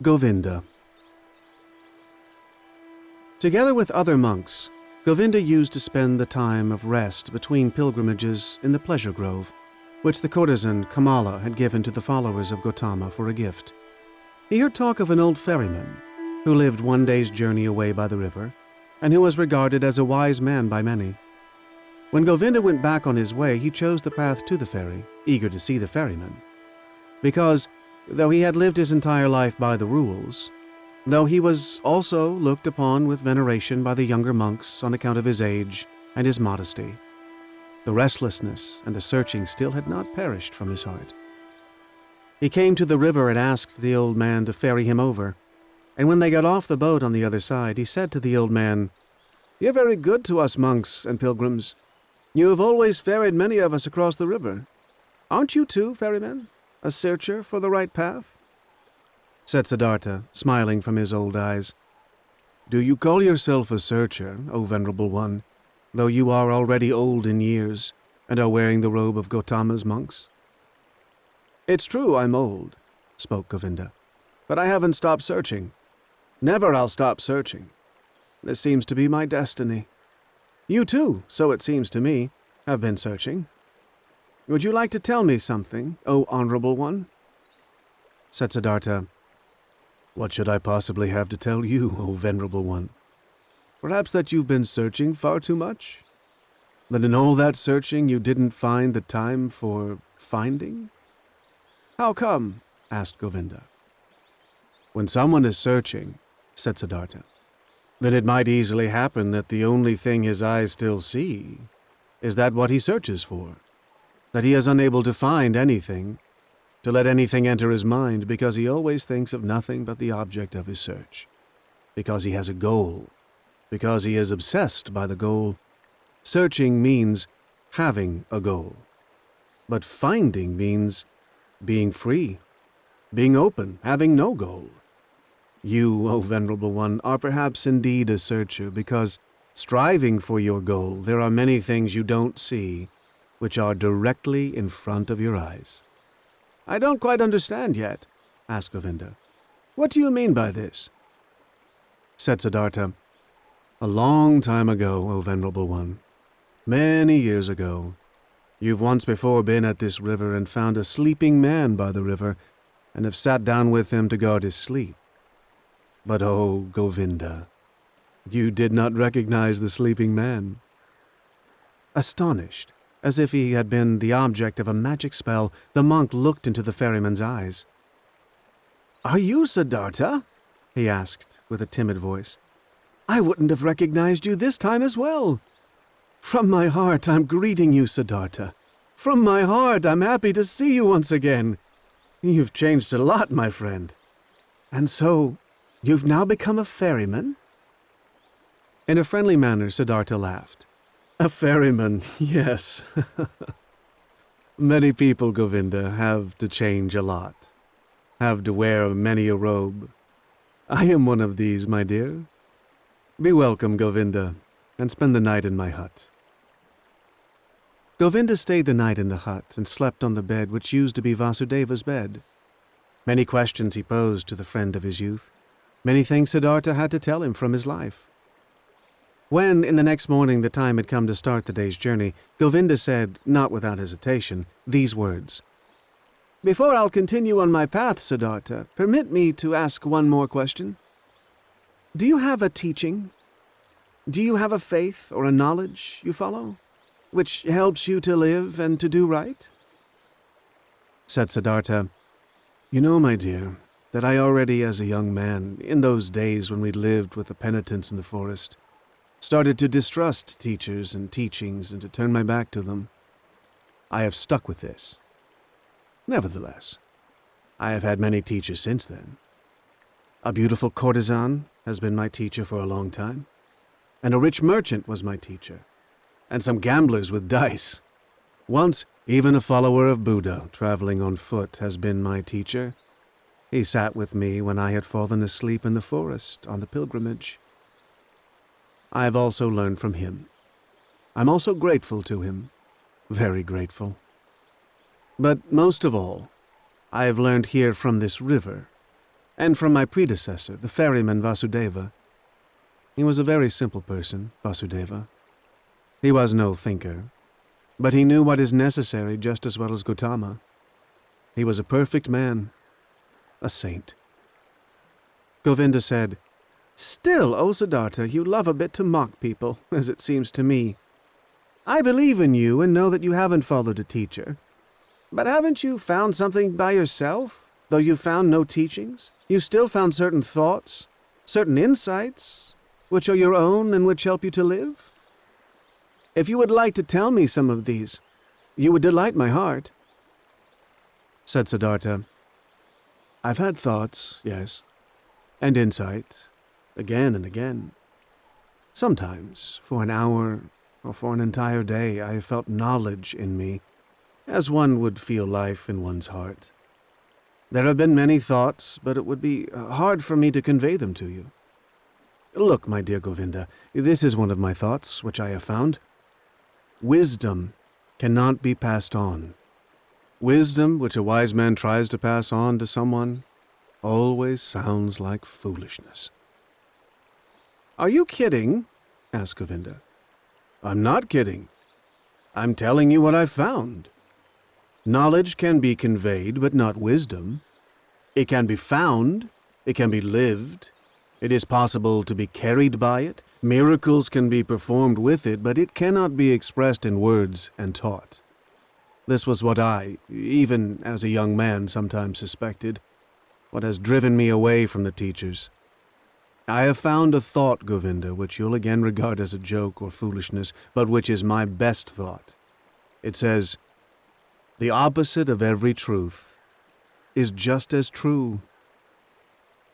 Govinda. Together with other monks, Govinda used to spend the time of rest between pilgrimages in the pleasure grove, which the courtesan Kamala had given to the followers of Gautama for a gift. He heard talk of an old ferryman who lived one day's journey away by the river, and who was regarded as a wise man by many. When Govinda went back on his way, he chose the path to the ferry, eager to see the ferryman. Because, though he had lived his entire life by the rules, though he was also looked upon with veneration by the younger monks on account of his age and his modesty, the restlessness and the searching still had not perished from his heart. He came to the river and asked the old man to ferry him over, and when they got off the boat on the other side, he said to the old man, "You're very good to us monks and pilgrims. You have always ferried many of us across the river. Aren't you too, ferryman, a searcher for the right path?" Said Siddhartha, smiling from his old eyes, "Do you call yourself a searcher, O venerable one, though you are already old in years and are wearing the robe of Gautama's monks?" "It's true I'm old," spoke Govinda, "but I haven't stopped searching. Never I'll stop searching. This seems to be my destiny. You too, so it seems to me, have been searching. Would you like to tell me something, O honorable one?" Said Siddhartha, "What should I possibly have to tell you, O venerable one? Perhaps that you've been searching far too much? That in all that searching you didn't find the time for finding?" "How come?" asked Govinda. "When someone is searching," said Siddhartha, "then it might easily happen that the only thing his eyes still see is that what he searches for, that he is unable to find anything, to let anything enter his mind, because he always thinks of nothing but the object of his search, because he has a goal, because he is obsessed by the goal. Searching means having a goal, but finding means being free, being open, having no goal. You, O venerable one, are perhaps indeed a searcher, because striving for your goal, there are many things you don't see, which are directly in front of your eyes." "I don't quite understand yet," asked Govinda. "What do you mean by this?" Said Siddhartha, "A long time ago, O venerable one, many years ago, you've once before been at this river and found a sleeping man by the river, and have sat down with him to guard his sleep. But, oh, Govinda, you did not recognize the sleeping man." Astonished, as if he had been the object of a magic spell, the monk looked into the ferryman's eyes. "Are you Siddhartha?" he asked, with a timid voice. "I wouldn't have recognized you this time as well. From my heart, I'm greeting you, Siddhartha. From my heart, I'm happy to see you once again. You've changed a lot, my friend. And so, you've now become a ferryman?" In a friendly manner, Siddhartha laughed. "A ferryman, yes. Many people, Govinda, have to change a lot, have to wear many a robe. I am one of these, my dear. Be welcome, Govinda, and spend the night in my hut." Govinda stayed the night in the hut and slept on the bed which used to be Vasudeva's bed. Many questions he posed to the friend of his youth. Many things Siddhartha had to tell him from his life. When, in the next morning, the time had come to start the day's journey, Govinda said, not without hesitation, these words. "Before I'll continue on my path, Siddhartha, permit me to ask one more question. Do you have a teaching? Do you have a faith or a knowledge you follow, which helps you to live and to do right?" Said Siddhartha, "You know, my dear, that I already as a young man, in those days when we lived with the penitents in the forest, started to distrust teachers and teachings and to turn my back to them. I have stuck with this. Nevertheless, I have had many teachers since then. A beautiful courtesan has been my teacher for a long time, and a rich merchant was my teacher, and some gamblers with dice. Once, even a follower of Buddha, traveling on foot, has been my teacher. He sat with me when I had fallen asleep in the forest on the pilgrimage. I have also learned from him. I'm also grateful to him, very grateful. But most of all, I have learned here from this river, and from my predecessor, the ferryman Vasudeva. He was a very simple person, Vasudeva. He was no thinker, but he knew what is necessary just as well as Gautama. He was a perfect man, a saint. Govinda said, "Still, O Siddhartha, you love a bit to mock people, as it seems to me. I believe in you and know that you haven't followed a teacher. But haven't you found something by yourself? Though you found no teachings, you still found certain thoughts, certain insights, which are your own and which help you to live? If you would like to tell me some of these, you would delight my heart." Said Siddhartha, "I've had thoughts, yes, and insight, again and again. Sometimes, for an hour or for an entire day, I have felt knowledge in me, as one would feel life in one's heart. There have been many thoughts, but it would be hard for me to convey them to you. Look, my dear Govinda, this is one of my thoughts, which I have found. Wisdom cannot be passed on. Wisdom, which a wise man tries to pass on to someone, always sounds like foolishness." "Are you kidding?" asked Govinda. "I'm not kidding. I'm telling you what I've found. Knowledge can be conveyed, but not wisdom. It can be found, it can be lived, it is possible to be carried by it, miracles can be performed with it, but it cannot be expressed in words and taught. This was what I, even as a young man, sometimes suspected, what has driven me away from the teachers. I have found a thought, Govinda, which you'll again regard as a joke or foolishness, but which is my best thought. It says, 'The opposite of every truth is just as true.'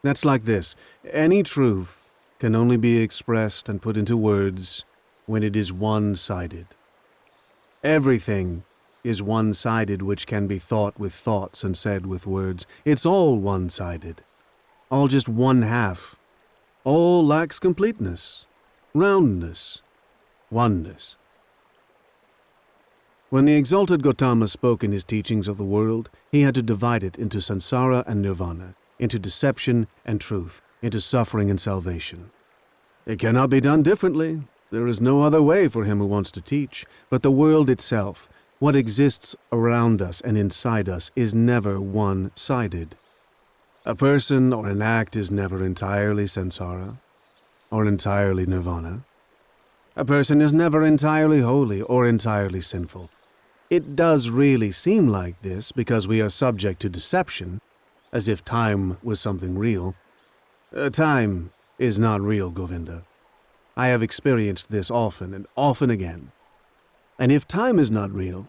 That's like this. Any truth can only be expressed and put into words when it is one-sided. Everything is one-sided which can be thought with thoughts and said with words. It's all one-sided. All just one half. All lacks completeness, roundness, oneness." When the exalted Gautama spoke in his teachings of the world, he had to divide it into samsara and nirvana, into deception and truth, into suffering and salvation. It cannot be done differently. There is no other way for him who wants to teach. But the world itself, what exists around us and inside us, is never one-sided. A person or an act is never entirely samsara or entirely nirvana. A person is never entirely holy or entirely sinful. It does really seem like this because we are subject to deception, as if time was something real. Time is not real, Govinda. I have experienced this often and often again. And if time is not real,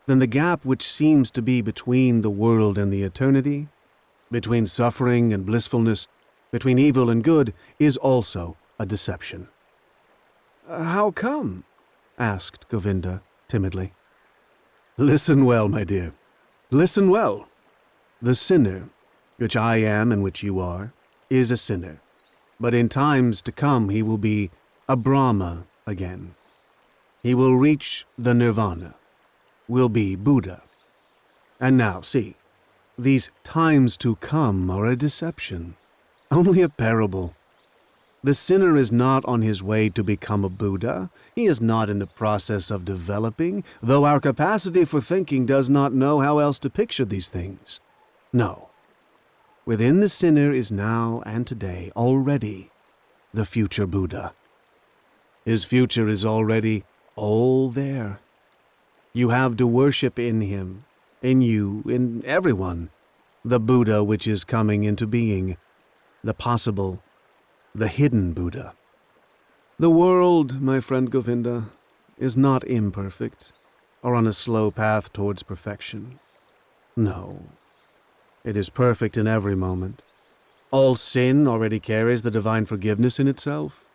then the gap which seems to be between the world and the eternity, between suffering and blissfulness, between evil and good, is also a deception." "How come?" asked Govinda timidly. "Listen well, my dear. Listen well. The sinner, which I am and which you are, is a sinner. But in times to come he will be a Brahma again. He will reach the nirvana, will be Buddha. And now, see, these times to come are a deception, only a parable. The sinner is not on his way to become a Buddha. He is not in the process of developing, though our capacity for thinking does not know how else to picture these things. No. Within the sinner is now and today already the future Buddha. His future is already all there. You have to worship in him, in you, in everyone, the Buddha which is coming into being, the possible, the hidden Buddha. The world, my friend Govinda, is not imperfect or on a slow path towards perfection. No, it is perfect in every moment. All sin already carries the divine forgiveness in itself.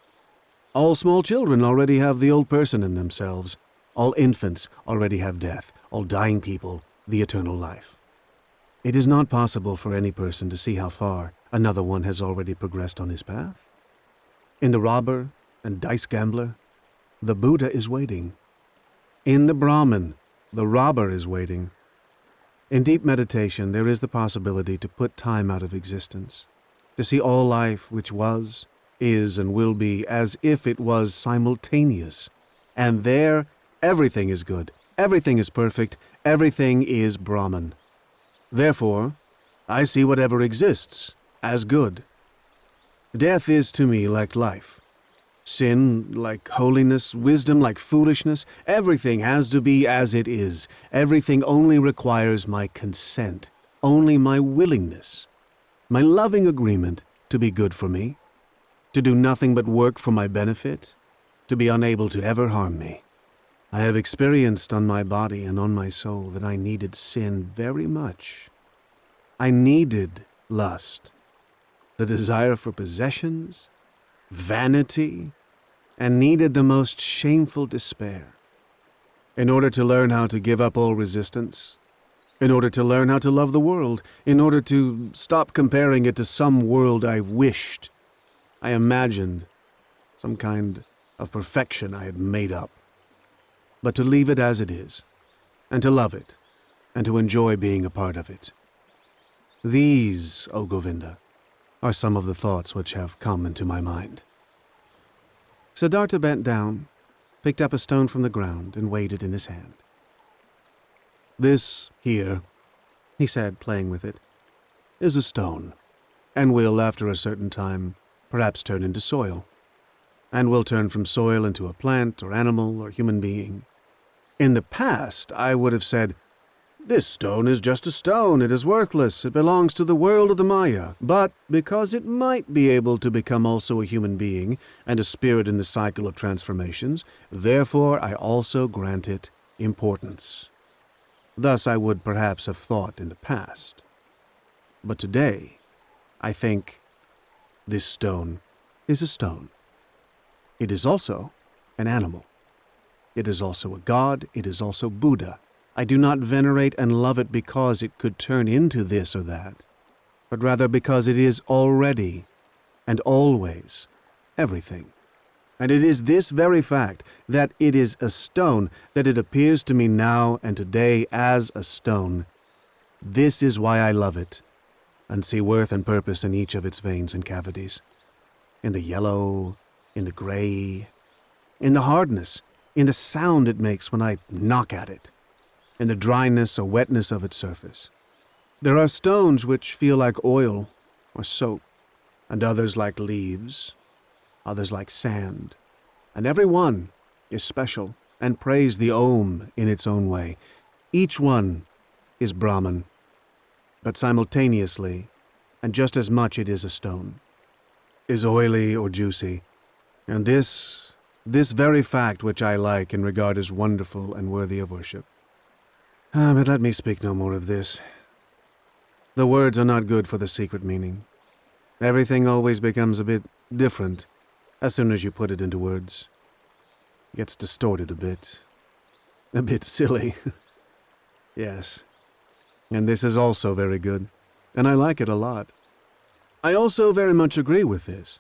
All small children already have the old person in themselves. All infants already have death. All dying people, the eternal life. It is not possible for any person to see how far another one has already progressed on his path. In the robber and dice gambler, the Buddha is waiting. In the Brahmin, the robber is waiting. In deep meditation, there is the possibility to put time out of existence, to see all life which was, is, and will be as if it was simultaneous. And there, everything is good, everything is perfect, everything is Brahman. Therefore, I see whatever exists as good. Death is to me like life. Sin like holiness, wisdom like foolishness. Everything has to be as it is. Everything only requires my consent, only my willingness, my loving agreement to be good for me, to do nothing but work for my benefit, to be unable to ever harm me. I have experienced on my body and on my soul that I needed sin very much. I needed lust, the desire for possessions, vanity, and needed the most shameful despair. In order to learn how to give up all resistance, in order to learn how to love the world, in order to stop comparing it to some world I wished, I imagined some kind of perfection I had made up. But to leave it as it is, and to love it, and to enjoy being a part of it. These, O Govinda, are some of the thoughts which have come into my mind. Siddhartha bent down, picked up a stone from the ground, and weighed it in his hand. This here, he said, playing with it, is a stone, and will, after a certain time, perhaps turn into soil, and will turn from soil into a plant or animal or human being. In the past, I would have said, "This stone is just a stone, it is worthless, it belongs to the world of the Maya," but because it might be able to become also a human being and a spirit in the cycle of transformations, therefore I also grant it importance. Thus I would perhaps have thought in the past. But today, I think this stone is a stone. It is also an animal. It is also a god, it is also Buddha. I do not venerate and love it because it could turn into this or that, but rather because it is already and always everything. And it is this very fact, that it is a stone, that it appears to me now and today as a stone. This is why I love it, and see worth and purpose in each of its veins and cavities. In the yellow, in the gray, in the hardness, in the sound it makes when I knock at it, in the dryness or wetness of its surface. There are stones which feel like oil or soap, and others like leaves, others like sand, and every one is special and prays the Om in its own way. Each one is Brahman, but simultaneously, and just as much it is a stone, is oily or juicy, and this very fact which I like and regard as wonderful and worthy of worship. But let me speak no more of this. The words are not good for the secret meaning. Everything always becomes a bit different as soon as you put it into words. It gets distorted a bit silly. Yes, and this is also very good, and I like it a lot. I also very much agree with this,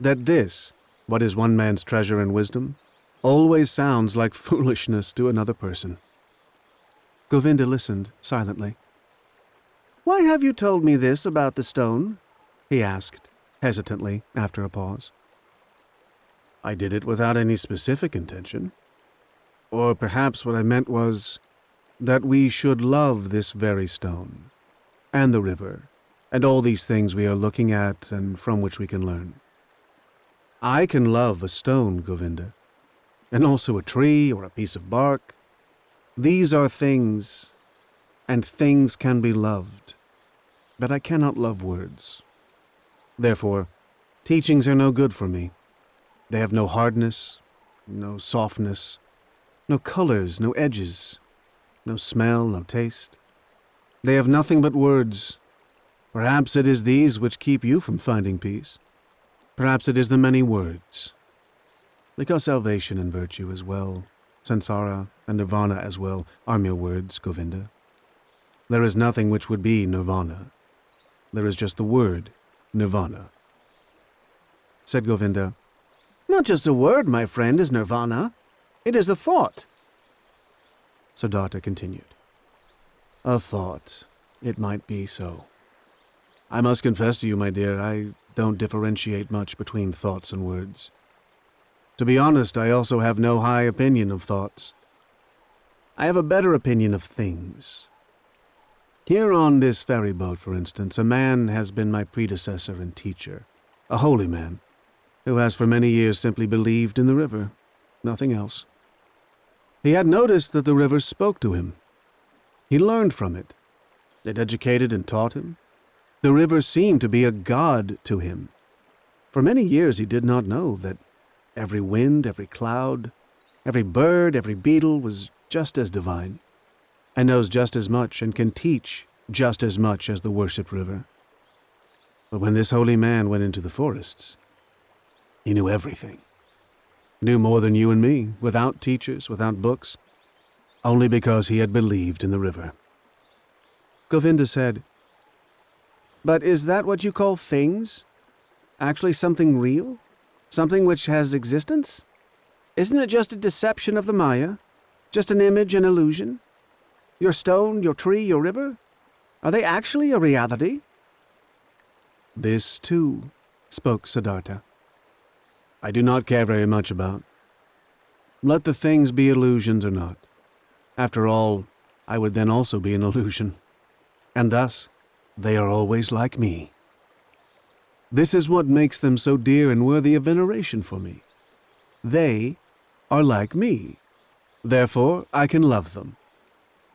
that this, what is one man's treasure and wisdom, always sounds like foolishness to another person. Govinda listened silently. "Why have you told me this about the stone?" he asked, hesitantly, after a pause. "I did it without any specific intention. Or perhaps what I meant was that we should love this very stone, and the river, and all these things we are looking at and from which we can learn. I can love a stone, Govinda, and also a tree or a piece of bark. These are things, and things can be loved, but I cannot love words. Therefore, teachings are no good for me. They have no hardness, no softness, no colors, no edges, no smell, no taste. They have nothing but words. Perhaps it is these which keep you from finding peace. Perhaps it is the many words. Because salvation and virtue as well, samsara and nirvana as well, are mere words, Govinda. There is nothing which would be nirvana. There is just the word nirvana." Said Govinda, "Not just a word, my friend, is nirvana. It is a thought." Siddhartha continued, "A thought, it might be so. I must confess to you, my dear, I don't differentiate much between thoughts and words. To be honest, I also have no high opinion of thoughts. I have a better opinion of things. Here on this ferry boat, for instance, a man has been my predecessor and teacher, a holy man, who has for many years simply believed in the river, nothing else. He had noticed that the river spoke to him. He learned from it. It educated and taught him. The river seemed to be a god to him. For many years he did not know that every wind, every cloud, every bird, every beetle was just as divine, and knows just as much and can teach just as much as the worshipped river. But when this holy man went into the forests, he knew everything. Knew more than you and me, without teachers, without books, only because he had believed in the river. Govinda said, "But is that what you call things? Actually something real? Something which has existence? Isn't it just a deception of the Maya? Just an image, an illusion? Your stone, your tree, your river? Are they actually a reality?" "This, too," spoke Siddhartha, "I do not care very much about. Let the things be illusions or not. After all, I would then also be an illusion. And thus, they are always like me. This is what makes them so dear and worthy of veneration for me. They are like me. Therefore, I can love them.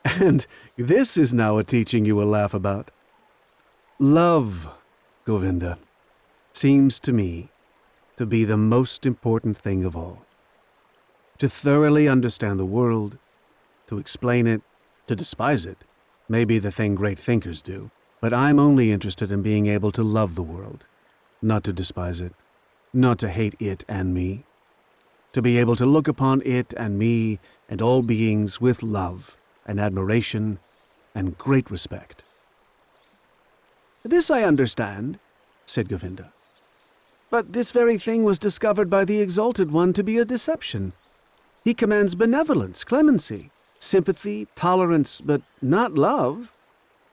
And this is now a teaching you will laugh about. Love, Govinda, seems to me to be the most important thing of all. To thoroughly understand the world, to explain it, to despise it, may be the thing great thinkers do, but I'm only interested in being able to love the world, not to despise it, not to hate it and me, to be able to look upon it and me and all beings with love and admiration and great respect." "This I understand," said Govinda. "But this very thing was discovered by the Exalted One to be a deception. He commands benevolence, clemency, sympathy, tolerance, but not love.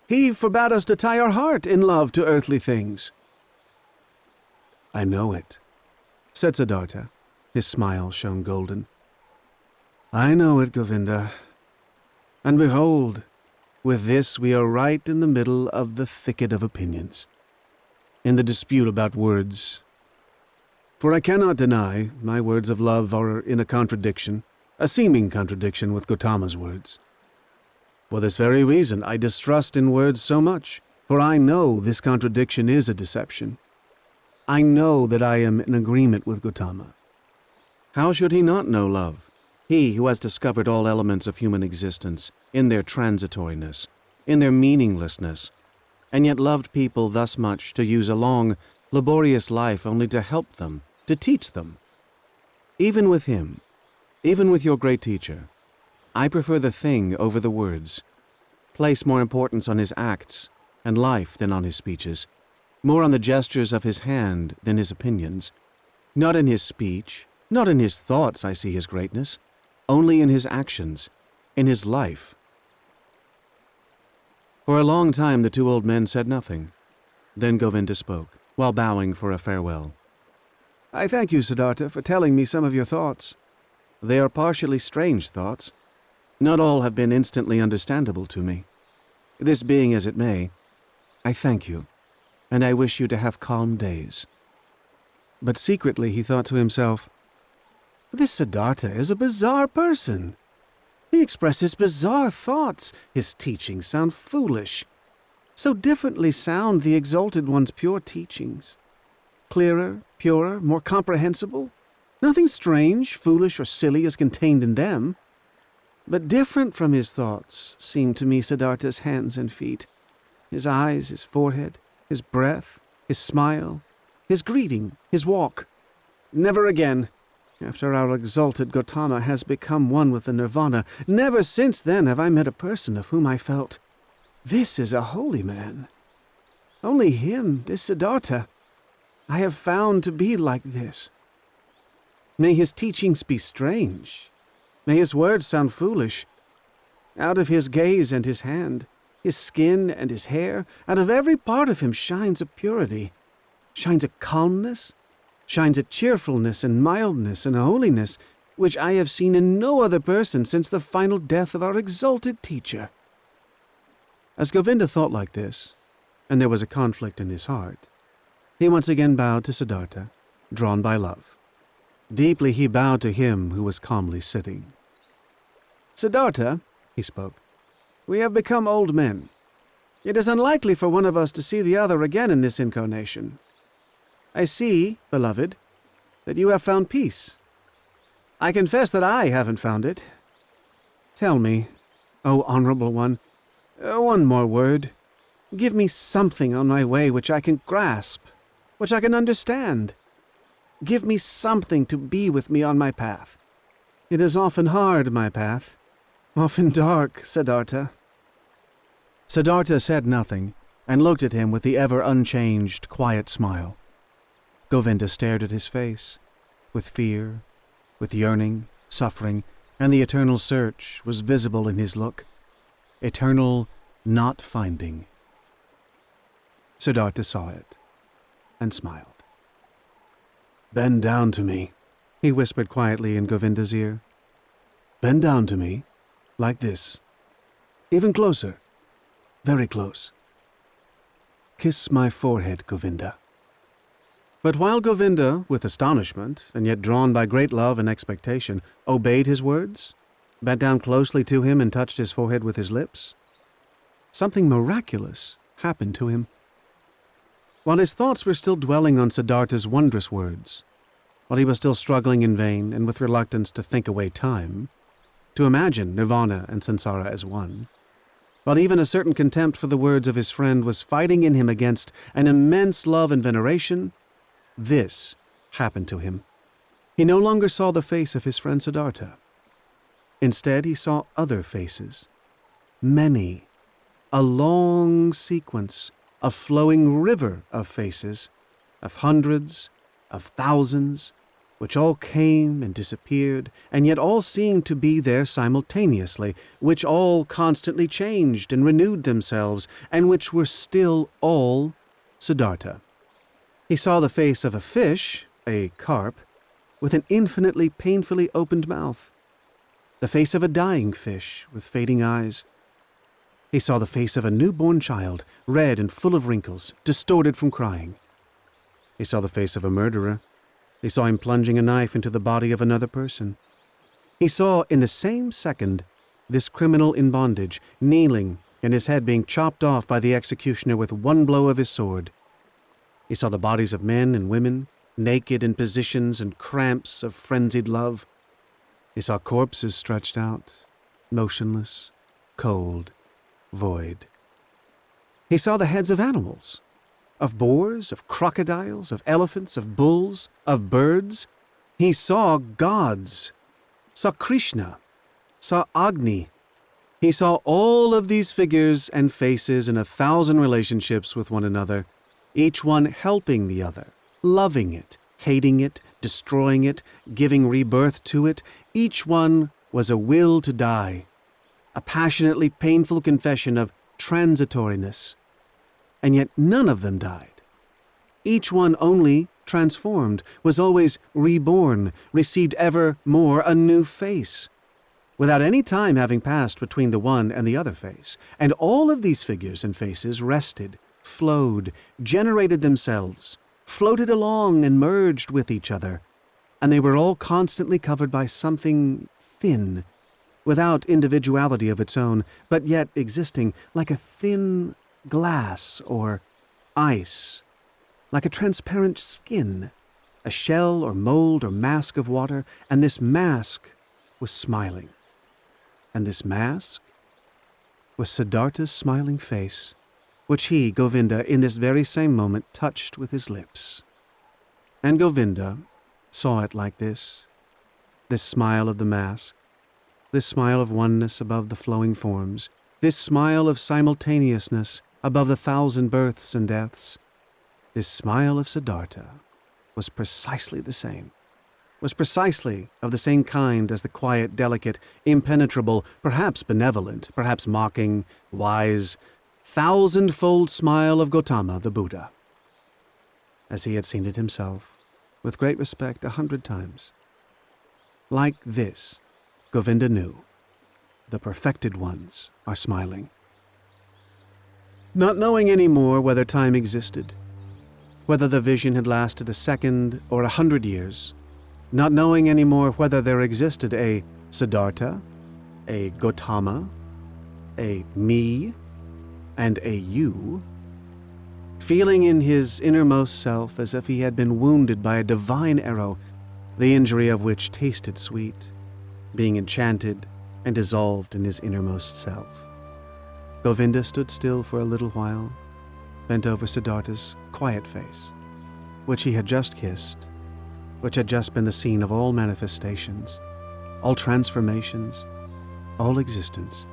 He forbade us to tie our heart in love to earthly things." "I know it," said Siddhartha. His smile shone golden. "I know it, Govinda. And behold, with this we are right in the middle of the thicket of opinions, in the dispute about words. For I cannot deny my words of love are in a contradiction, a seeming contradiction with Gautama's words. For this very reason I distrust in words so much, for I know this contradiction is a deception. I know that I am in agreement with Gautama. How should he not know love? He who has discovered all elements of human existence, in their transitoriness, in their meaninglessness, and yet loved people thus much to use a long, laborious life only to help them, to teach them. Even with him, even with your great teacher, I prefer the thing over the words, place more importance on his acts and life than on his speeches, more on the gestures of his hand than his opinions. Not in his speech, not in his thoughts I see his greatness, only in his actions, in his life." For a long time the two old men said nothing. Then Govinda spoke, while bowing for a farewell. "I thank you, Siddhartha, for telling me some of your thoughts. They are partially strange thoughts. Not all have been instantly understandable to me. This being as it may, I thank you, and I wish you to have calm days." But secretly he thought to himself, "This Siddhartha is a bizarre person. He expresses bizarre thoughts. His teachings sound foolish. So differently sound the Exalted One's pure teachings. Clearer, purer, more comprehensible. Nothing strange, foolish, or silly is contained in them. But different from his thoughts seem to me Siddhartha's hands and feet, his eyes, his forehead, his breath, his smile, his greeting, his walk. Never again, after our exalted Gautama has become one with the nirvana, never since then have I met a person of whom I felt, this is a holy man. Only him, this Siddhartha, I have found to be like this. May his teachings be strange. May his words sound foolish. Out of his gaze and his hand, His skin and his hair, out of every part of him shines a purity, shines a calmness, shines a cheerfulness and mildness and a holiness which I have seen in no other person since the final death of our exalted teacher." As Govinda thought like this, and there was a conflict in his heart, he once again bowed to Siddhartha, drawn by love. Deeply he bowed to him who was calmly sitting. "Siddhartha," he spoke, "we have become old men. It is unlikely for one of us to see the other again in this incarnation. I see, beloved, that you have found peace. I confess that I haven't found it. Tell me, O honorable one, one more word. Give me something on my way which I can grasp, which I can understand. Give me something to be with me on my path. It is often hard, my path, often dark, Siddhartha." Siddhartha said nothing, and looked at him with the ever-unchanged, quiet smile. Govinda stared at his face, with fear, with yearning, suffering, and the eternal search was visible in his look. Eternal not finding. Siddhartha saw it, and smiled. "Bend down to me," he whispered quietly in Govinda's ear. "Bend down to me, like this. Even closer, very close. Kiss my forehead, Govinda." But while Govinda, with astonishment, and yet drawn by great love and expectation, obeyed his words, bent down closely to him and touched his forehead with his lips, something miraculous happened to him. While his thoughts were still dwelling on Siddhartha's wondrous words, while he was still struggling in vain and with reluctance to think away time, to imagine nirvana and samsara as one, while even a certain contempt for the words of his friend was fighting in him against an immense love and veneration, this happened to him. He no longer saw the face of his friend Siddhartha. Instead, he saw other faces. Many. A long sequence, a flowing river of faces, of hundreds, of thousands, which all came and disappeared, and yet all seemed to be there simultaneously, which all constantly changed and renewed themselves, and which were still all Siddhartha. He saw the face of a fish, a carp, with an infinitely painfully opened mouth, the face of a dying fish with fading eyes. He saw the face of a newborn child, red and full of wrinkles, distorted from crying. He saw the face of a murderer. He saw him plunging a knife into the body of another person. He saw, in the same second, this criminal in bondage, kneeling, and his head being chopped off by the executioner with one blow of his sword. He saw the bodies of men and women, naked in positions and cramps of frenzied love. He saw corpses stretched out, motionless, cold, void. He saw the heads of animals, of boars, of crocodiles, of elephants, of bulls, of birds. He saw gods, saw Krishna, saw Agni. He saw all of these figures and faces in 1,000 relationships with one another, each one helping the other, loving it, hating it, destroying it, giving rebirth to it. Each one was a will to die, a passionately painful confession of transitoriness. And yet none of them died. Each one only transformed, was always reborn, received ever more a new face, without any time having passed between the one and the other face. And all of these figures and faces rested, flowed, generated themselves, floated along and merged with each other, and they were all constantly covered by something thin, without individuality of its own, but yet existing like a thin glass or ice, like a transparent skin, a shell or mold or mask of water, and this mask was smiling. And this mask was Siddhartha's smiling face, which he, Govinda, in this very same moment touched with his lips. And Govinda saw it like this smile of the mask, this smile of oneness above the flowing forms, this smile of simultaneousness above the 1,000 births and deaths. This smile of Siddhartha was precisely the same. was precisely of the same kind as the quiet, delicate, impenetrable, perhaps benevolent, perhaps mocking, wise, thousand-fold smile of Gautama the Buddha, as he had seen it himself, with great respect 100 times. Like this, Govinda knew, the perfected ones are smiling. Not knowing any more whether time existed, whether the vision had lasted a second or 100 years, not knowing any more whether there existed a Siddhartha, a Gautama, a me, and a you, feeling in his innermost self as if he had been wounded by a divine arrow, the injury of which tasted sweet, being enchanted and dissolved in his innermost self. Govinda stood still for a little while, bent over Siddhartha's quiet face, which he had just kissed, which had just been the scene of all manifestations, all transformations, all existence.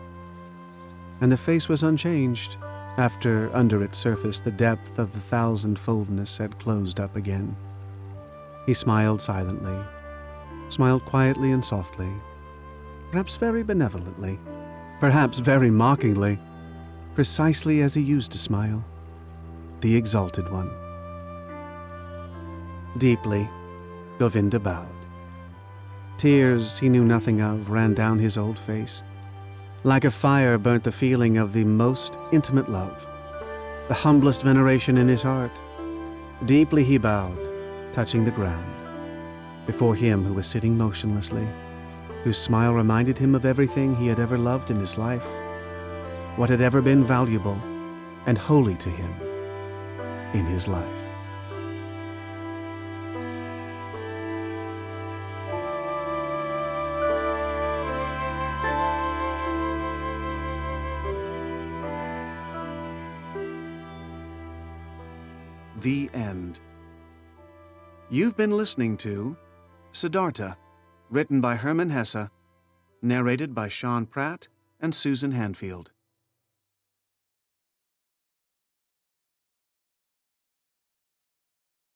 And the face was unchanged, after under its surface the depth of the thousand-foldness had closed up again. He smiled silently, smiled quietly and softly, perhaps very benevolently, perhaps very mockingly, precisely as he used to smile, the exalted one. Deeply, Govinda bowed. Tears he knew nothing of ran down his old face. Like a fire burnt the feeling of the most intimate love, the humblest veneration in his heart. Deeply he bowed, touching the ground, before him who was sitting motionlessly, whose smile reminded him of everything he had ever loved in his life, what had ever been valuable and holy to him in his life. The end. You've been listening to Siddhartha, written by Herman Hesse, narrated by Sean Pratt and Susan Hanfield.